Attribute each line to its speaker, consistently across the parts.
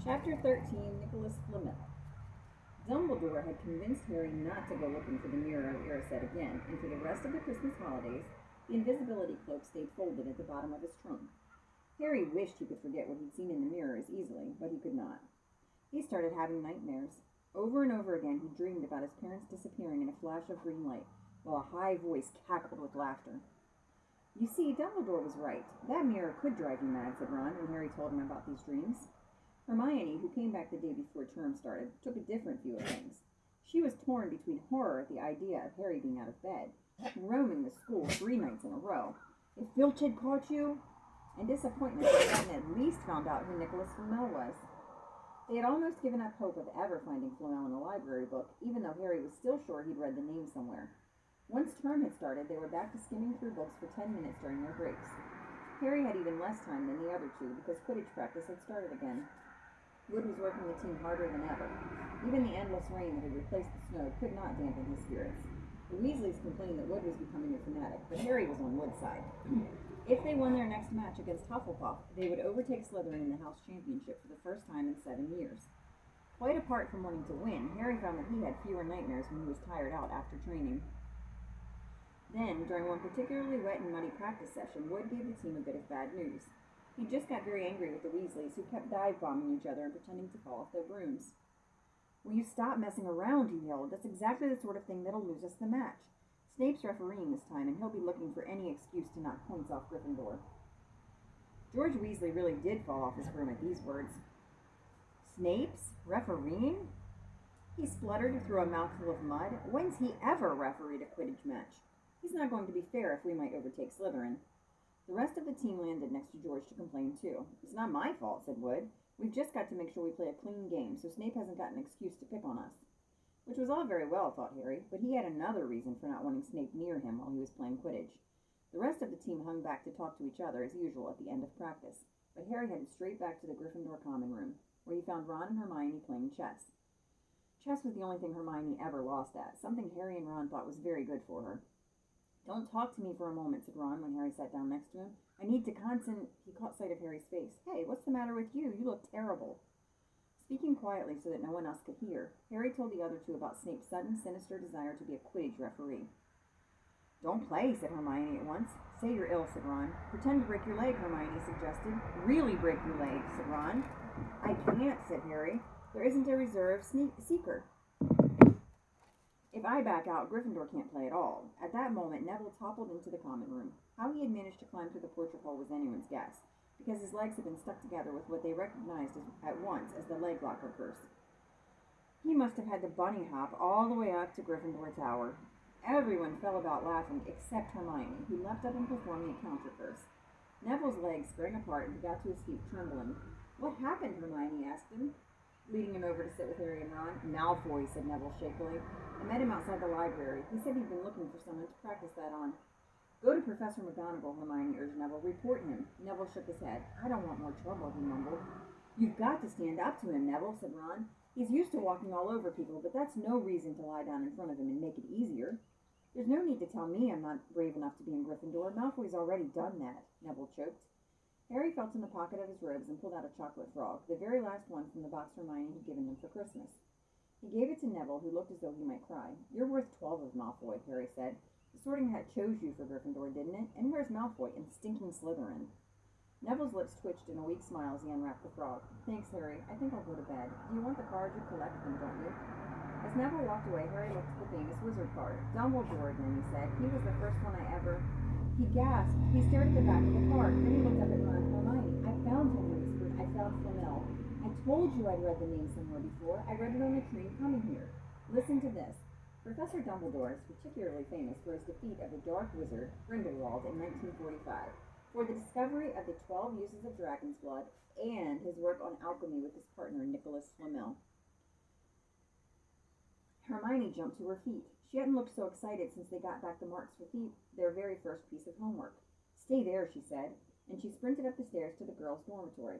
Speaker 1: Chapter 13, Nicholas Flamel. Dumbledore had convinced Harry not to go looking for the Mirror of Erised again, and for the rest of the Christmas holidays, the invisibility cloak stayed folded at the bottom of his trunk. Harry wished he could forget what he'd seen in the mirror as easily, but he could not. He started having nightmares. Over and over again he dreamed about his parents disappearing in a flash of green light, while a high voice cackled with laughter. You see, Dumbledore was right. That mirror could drive you mad, said Ron when Harry told him about these dreams. Hermione, who came back the day before term started, took a different view of things. She was torn between horror at the idea of Harry being out of bed, roaming the school 3 nights in a row, if Filch had caught you, and disappointment that they hadn't at least found out who Nicholas Flamel was. They had almost given up hope of ever finding Flamel in a library book, even though Harry was still sure he'd read the name somewhere. Once term had started, they were back to skimming through books for 10 minutes during their breaks. Harry had even less time than the other two because Quidditch practice had started again. Wood was working the team harder than ever. Even the endless rain that had replaced the snow could not dampen his spirits. The Weasleys complained that Wood was becoming a fanatic, but Harry was on Wood's side. If they won their next match against Hufflepuff, they would overtake Slytherin in the House Championship for the first time in 7 years. Quite apart from wanting to win, Harry found that he had fewer nightmares when he was tired out after training. Then, during one particularly wet and muddy practice session, Wood gave the team a bit of bad news. He just got very angry with the Weasleys, who kept dive-bombing each other and pretending to fall off their brooms. Will you stop messing around, he yelled. That's exactly the sort of thing that'll lose us the match. Snape's refereeing this time, and he'll be looking for any excuse to knock points off Gryffindor. George Weasley really did fall off his broom at these words. Snape's refereeing? He spluttered through a mouthful of mud. When's he ever refereed a Quidditch match? He's not going to be fair if we might overtake Slytherin. The rest of the team landed next to George to complain too. It's not my fault, said Wood. We've just got to make sure we play a clean game, so Snape hasn't got an excuse to pick on us. Which was all very well, thought Harry, but he had another reason for not wanting Snape near him while he was playing Quidditch. The rest of the team hung back to talk to each other as usual at the end of practice, but Harry headed straight back to the Gryffindor common room, where he found Ron and Hermione playing chess. Chess was the only thing Hermione ever lost at, something Harry and Ron thought was very good for her. Don't talk to me for a moment, said Ron when Harry sat down next to him. I need to He caught sight of Harry's face. Hey, what's the matter with you? You look terrible. Speaking quietly so that no one else could hear, Harry told the other two about Snape's sudden, sinister desire to be a Quidditch referee. Don't play, said Hermione at once. Say you're ill, said Ron. Pretend to break your leg, Hermione suggested. Really break your leg, said Ron. I can't, said Harry. There isn't a reserve seeker. If I back out, Gryffindor can't play at all. At that moment, Neville toppled into the common room. How he had managed to climb through the portrait hole was anyone's guess, because his legs had been stuck together with what they recognized at once as the leg locker curse. He must have had to bunny hop all the way up to Gryffindor Tower. Everyone fell about laughing except Hermione, who leapt up and performed the counter curse. Neville's legs sprang apart and he got to his feet trembling. What happened, Hermione asked him, leading him over to sit with Harry and Ron. Malfoy, said Neville shakily. I met him outside the library. He said he'd been looking for someone to practice that on. Go to Professor McGonagall, Hermione urged Neville. Report him. Neville shook his head. I don't want more trouble, he mumbled. You've got to stand up to him, Neville, said Ron. He's used to walking all over people, but that's no reason to lie down in front of him and make it easier. There's no need to tell me I'm not brave enough to be in Gryffindor. Malfoy's already done that, Neville choked. Harry felt in the pocket of his robes and pulled out a chocolate frog, the very last one from the box Hermione had given them for Christmas. He gave it to Neville, who looked as though he might cry. You're worth 12 of Malfoy, Harry said. The Sorting Hat chose you for Gryffindor, didn't it? And where's Malfoy and stinking Slytherin? Neville's lips twitched in a weak smile as he unwrapped the frog. Thanks, Harry. I think I'll go to bed. Do you want the card? You collect them, don't you? As Neville walked away, Harry looked at the famous wizard card. Dumbledore again, he said. He was the first one I ever... He gasped. He stared at the back of the card. Then he looked up at Ron and Hermione. I found him, he whispered. I found Flamel. I told you I'd read the name somewhere before. I read it on a train coming here. Listen to this. Professor Dumbledore is particularly famous for his defeat of the Dark Wizard, Grindelwald, in 1945, for the discovery of the 12 uses of dragon's blood, and his work on alchemy with his partner, Nicholas Flamel. Hermione jumped to her feet. She hadn't looked so excited since they got back the marks for their very first piece of homework. Stay there, she said, and she sprinted up the stairs to the girls' dormitory.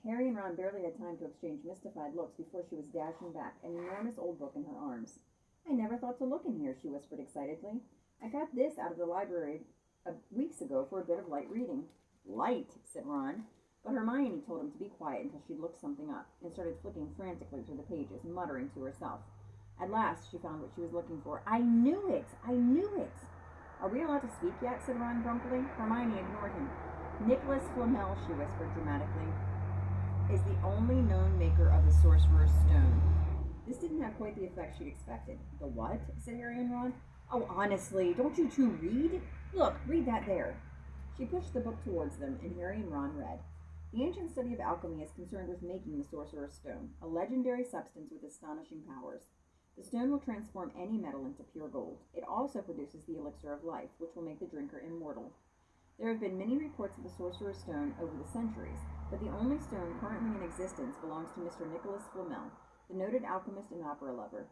Speaker 1: Harry and Ron barely had time to exchange mystified looks before she was dashing back, an enormous old book in her arms. I never thought to look in here, she whispered excitedly. I got this out of the library weeks ago for a bit of light reading. Light, said Ron. But Hermione told him to be quiet until she looked something up, and started flicking frantically through the pages, muttering to herself. At last she found what she was looking for. "I knew it! I knew it!" "Are we allowed to speak yet?" said Ron grumpily. Hermione ignored him. "Nicholas Flamel," she whispered dramatically, "is the only known maker of the Sorcerer's Stone." This didn't have quite the effect she'd expected. "The what?" said Harry and Ron. "Oh, honestly, don't you two read? Look, read that there." She pushed the book towards them, and Harry and Ron read. "The ancient study of alchemy is concerned with making the Sorcerer's Stone, a legendary substance with astonishing powers. The stone will transform any metal into pure gold. It also produces the elixir of life, which will make the drinker immortal. There have been many reports of the Sorcerer's Stone over the centuries, but the only stone currently in existence belongs to Mr. Nicholas Flamel, the noted alchemist and opera lover.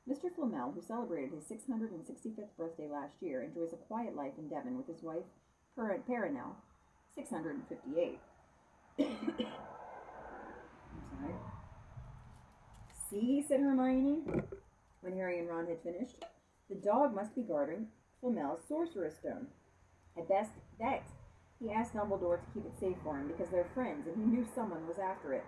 Speaker 1: Mr. Flamel, who celebrated his 665th birthday last year, enjoys a quiet life in Devon with his wife, Perenelle, 658. I'm sorry. "See," said Hermione, when Harry and Ron had finished. "The dog must be guarding Flamel's Sorcerer's Stone. I bet he asked Dumbledore to keep it safe for him because they're friends and he knew someone was after it.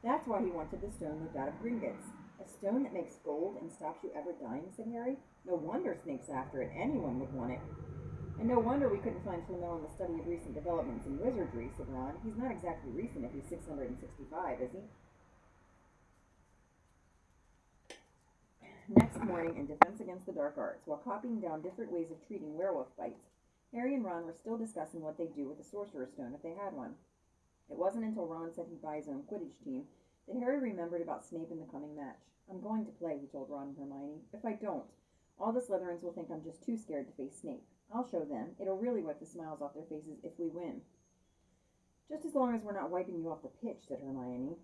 Speaker 1: That's why he wanted the stone made out of Gringotts. A stone that makes gold and stops you ever dying," said Harry. "No wonder Snape's after it. Anyone would want it." "And no wonder we couldn't find Flamel in the study of recent developments in wizardry," said Ron. "He's not exactly recent if he's 665, is he?" Next morning, in Defense Against the Dark Arts, while copying down different ways of treating werewolf bites, Harry and Ron were still discussing what they'd do with the Sorcerer's Stone if they had one. It wasn't until Ron said he'd buy his own Quidditch team that Harry remembered about Snape in the coming match. "I'm going to play," he told Ron and Hermione. "If I don't, all the Slytherins will think I'm just too scared to face Snape. I'll show them. It'll really wipe the smiles off their faces if we win." "Just as long as we're not wiping you off the pitch," said Hermione.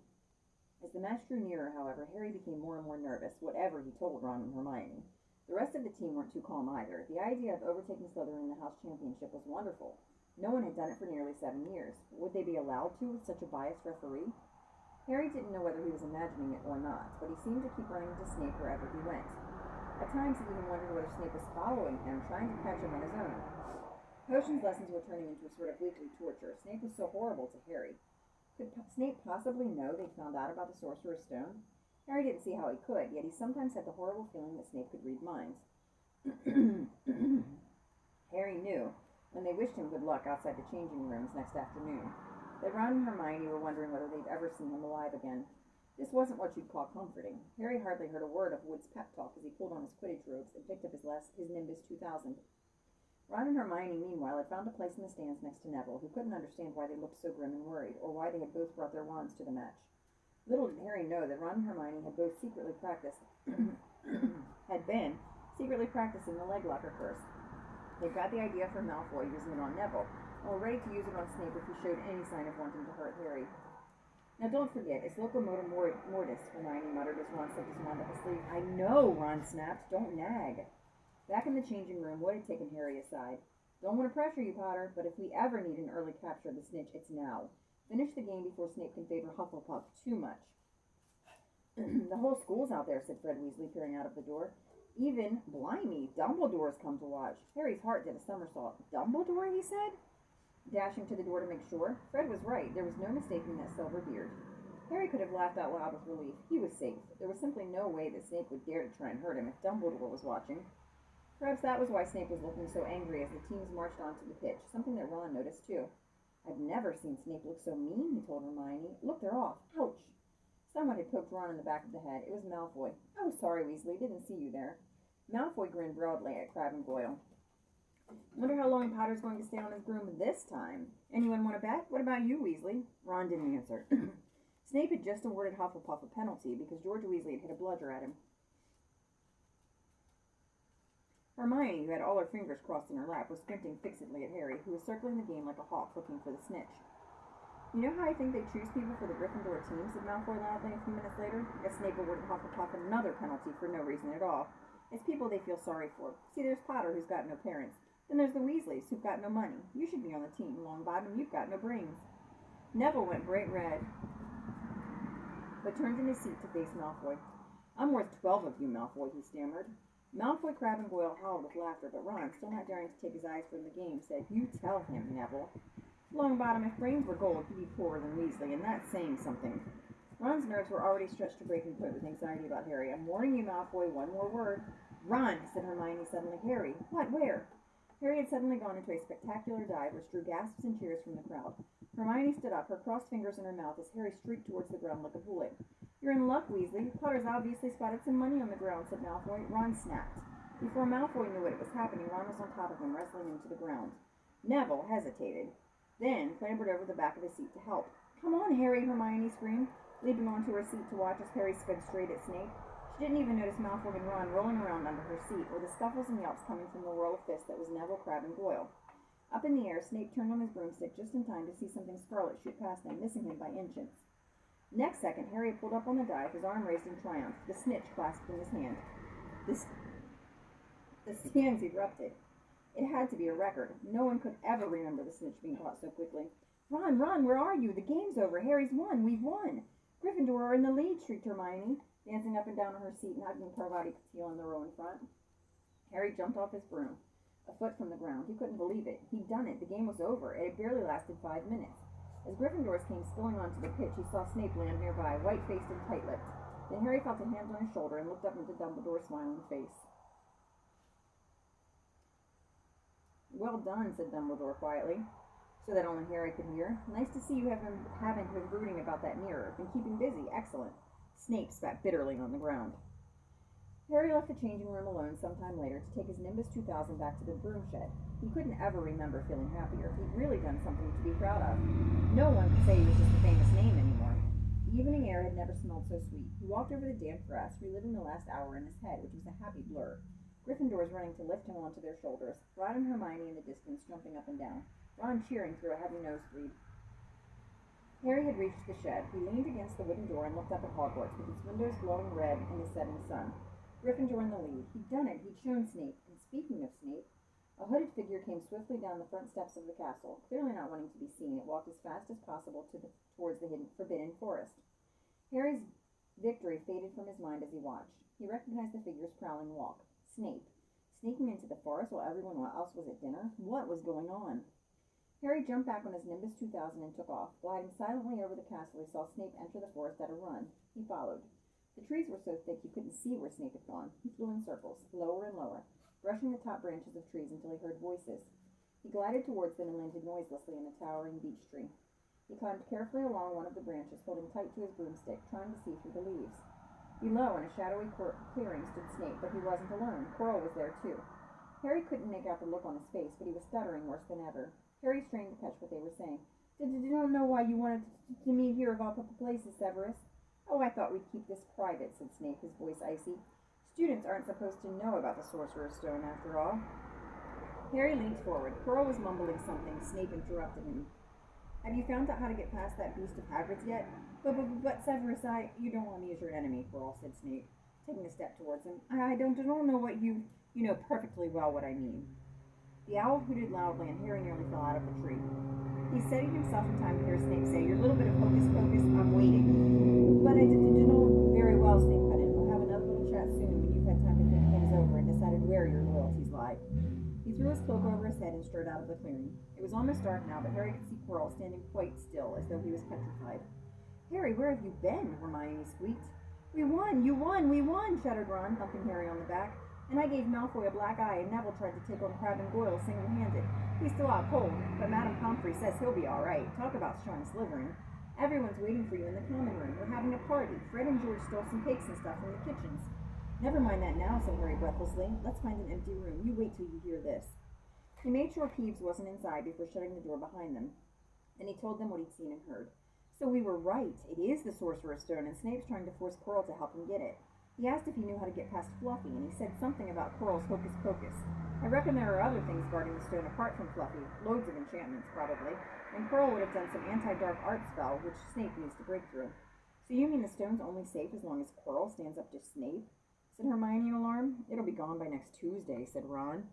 Speaker 1: As the match drew nearer, however, Harry became more and more nervous, whatever he told Ron and Hermione. The rest of the team weren't too calm either. The idea of overtaking Slytherin in the House Championship was wonderful. No one had done it for nearly 7 years. Would they be allowed to with such a biased referee? Harry didn't know whether he was imagining it or not, but he seemed to keep running into Snape wherever he went. At times he even wondered whether Snape was following him, trying to catch him on his own. Potions lessons were turning into a sort of weekly torture. Snape was so horrible to Harry. Could Snape possibly know they'd found out about the Sorcerer's Stone? Harry didn't see how he could, yet he sometimes had the horrible feeling that Snape could read minds. Harry knew, when they wished him good luck outside the changing rooms next afternoon, that Ron and Hermione were wondering whether they'd ever seen him alive again. This wasn't what you'd call comforting. Harry hardly heard a word of Wood's pep talk as he pulled on his Quidditch robes and picked up his Nimbus 2000. Ron and Hermione, meanwhile, had found a place in the stands next to Neville, who couldn't understand why they looked so grim and worried, or why they had both brought their wands to the match. Little did Harry know that Ron and Hermione had both secretly secretly practicing the leg locker curse. They'd got the idea from Malfoy using it on Neville, and were ready to use it on Snape if he showed any sign of wanting to hurt Harry. "Now don't forget, it's locomotor mortis," Hermione muttered as Ron slipped his wand up his sleeve. "I know," Ron snapped. "Don't nag." Back in the changing room, Wood had taken Harry aside. "Don't want to pressure you, Potter, but if we ever need an early capture of the snitch, it's now. Finish the game before Snape can favor Hufflepuff too much." "The whole school's out there," said Fred Weasley, peering out of the door. "Even, blimey, Dumbledore's come to watch." Harry's heart did a somersault. "Dumbledore?" he said, dashing to the door to make sure. Fred was right. There was no mistaking that silver beard. Harry could have laughed out loud with relief. He was safe. There was simply no way that Snape would dare to try and hurt him if Dumbledore was watching. Perhaps that was why Snape was looking so angry as the teams marched onto the pitch, something that Ron noticed too. "I've never seen Snape look so mean," he told Hermione. "Look, they're off. Ouch!" Someone had poked Ron in the back of the head. It was Malfoy. "Oh, sorry, Weasley. Didn't see you there." Malfoy grinned broadly at Crabbe and Goyle. "Wonder how long Potter's going to stay on his broom this time. Anyone want to bet? What about you, Weasley?" Ron didn't answer. Snape had just awarded Hufflepuff a penalty because George Weasley had hit a bludger at him. Hermione, who had all her fingers crossed in her lap, was squinting fixedly at Harry, who was circling the game like a hawk looking for the snitch. "You know how I think they choose people for the Gryffindor team?" said Malfoy loudly a few minutes later, as Snape awarded Hufflepuff another penalty for no reason at all. "It's people they feel sorry for. See, there's Potter, who's got no parents. Then there's the Weasleys, who've got no money. You should be on the team, Longbottom. You've got no brains." Neville went bright red, but turned in his seat to face Malfoy. "I'm worth 12 of you, Malfoy," he stammered. Malfoy, Crabbe, and Goyle howled with laughter, but Ron, still not daring to take his eyes from the game, said, "You tell him, Neville." Longbottom, if brains were gold, he'd be poorer than Weasley, and that's saying something. Ron's nerves were already stretched to breaking point with anxiety about Harry. I'm warning you, Malfoy, one more word. Run, said Hermione suddenly. Harry, what, where? Harry had suddenly gone into a spectacular dive which drew gasps and cheers from the crowd. Hermione stood up, her crossed fingers in her mouth as Harry streaked towards the ground like a bullet. You're in luck, Weasley. Potter's obviously spotted some money on the ground, said Malfoy. Ron snapped. Before Malfoy knew what was happening, Ron was on top of him, wrestling him to the ground. Neville hesitated, then clambered over the back of his seat to help. Come on, Harry, Hermione screamed, leaping onto her seat to watch as Harry sped straight at Snape. She didn't even notice Malfoy and Ron rolling around under her seat, or the scuffles and yelps coming from the whirl of fists that was Neville, Crabbe, and Goyle. Up in the air, Snape turned on his broomstick just in time to see something scarlet shoot past them, missing him by inches. Next second, Harry pulled up on the dive, his arm raised in triumph, the snitch clasped in his hand. The stands erupted. It had to be a record. No one could ever remember the snitch being caught so quickly. Ron, where are you? The game's over. Harry's won. We've won. Gryffindor are in the lead, shrieked Hermione, dancing up and down on her seat and hugging Parvati Patil in the row in front. Harry jumped off his broom, a foot from the ground. He couldn't believe it. He'd done it. The game was over. It had barely lasted 5 minutes. As Gryffindors came spilling onto the pitch, he saw Snape land nearby, white-faced and tight-lipped. Then Harry felt a hand on his shoulder and looked up into Dumbledore's smiling face. Well done, said Dumbledore quietly, so that only Harry could hear. Nice to see you haven't been brooding about that mirror. Been keeping busy. Excellent. Snape spat bitterly on the ground. Harry left the changing room alone sometime later to take his Nimbus 2000 back to the broom shed. He couldn't ever remember feeling happier. He'd really done something to be proud of. No one could say he was just a famous name anymore. The evening air had never smelled so sweet. He walked over the damp grass, reliving the last hour in his head, which was a happy blur. Gryffindors running to lift him onto their shoulders, Ron and Hermione in the distance jumping up and down, Ron cheering through a heavy nosebleed. Harry had reached the shed. He leaned against the wooden door and looked up at Hogwarts, with its windows glowing red in the setting sun. Gryffindor in the lead. He'd done it. He'd shown Snape. And speaking of Snape, a hooded figure came swiftly down the front steps of the castle. Clearly not wanting to be seen, it walked as fast as possible towards the forbidden forest. Harry's victory faded from his mind as he watched. He recognized the figure's prowling walk. Snape. Sneaking into the forest while everyone else was at dinner? What was going on? Harry jumped back on his Nimbus 2000 and took off. Gliding silently over the castle, he saw Snape enter the forest at a run. He followed. The trees were so thick you couldn't see where Snape had gone. He flew in circles, lower and lower, brushing the top branches of trees until he heard voices. He glided towards them and landed noiselessly in a towering beech tree. He climbed carefully along one of the branches, holding tight to his broomstick, trying to see through the leaves. Below, in a shadowy clearing, stood Snape, but he wasn't alone. Quirrell was there, too. Harry couldn't make out the look on his face, but he was stuttering worse than ever. Harry strained to catch what they were saying. Did you don't know why you wanted to meet here of all places, Severus? Oh, I thought we'd keep this private, said Snape, his voice icy. Students aren't supposed to know about the Sorcerer's Stone, after all. Harry leaned forward. Quirrell was mumbling something. Snape interrupted him. Have you found out how to get past that beast of Hagrid's yet? But Severus, you don't want me as your enemy, Quirrell, said Snape, taking a step towards him. I don't know what you know perfectly well what I mean. The owl hooted loudly, and Harry nearly fell out of the tree. He steadied himself in time to hear Snape say, Your little bit of hocus pocus, I'm waiting. But I didn't know very well, Snape cut in. We'll have another little chat soon when you've had time to think things over and decided where your loyalties lie. He threw his cloak over his head and strode out of the clearing. It was almost dark now, but Harry could see Quirrell standing quite still, as though he was petrified. Harry, where have you been? Hermione squeaked. We won! You won! We won! Shouted Ron, thumping Harry on the back. And I gave Malfoy a black eye, and Neville tried to take on Crabbe and Goyle single-handed. He's still out cold, but Madame Pomfrey says he'll be all right. Talk about strong slithering. Everyone's waiting for you in the common room. We're having a party. Fred and George stole some cakes and stuff from the kitchens. Never mind that now, said Harry breathlessly. Let's find an empty room. You wait till you hear this. He made sure Peeves wasn't inside before shutting the door behind them. Then he told them what he'd seen and heard. So we were right. It is the Sorcerer's Stone, and Snape's trying to force Quirrell to help him get it. He asked if he knew how to get past Fluffy, and he said something about Quirrell's hocus pocus. I reckon there are other things guarding the stone apart from Fluffy. Loads of enchantments, probably. And Quirrell would have done some anti-dark art spell, which Snape needs to break through. So you mean the stone's only safe as long as Quirrell stands up to Snape? Said Hermione in alarm. It'll be gone by next Tuesday, said Ron.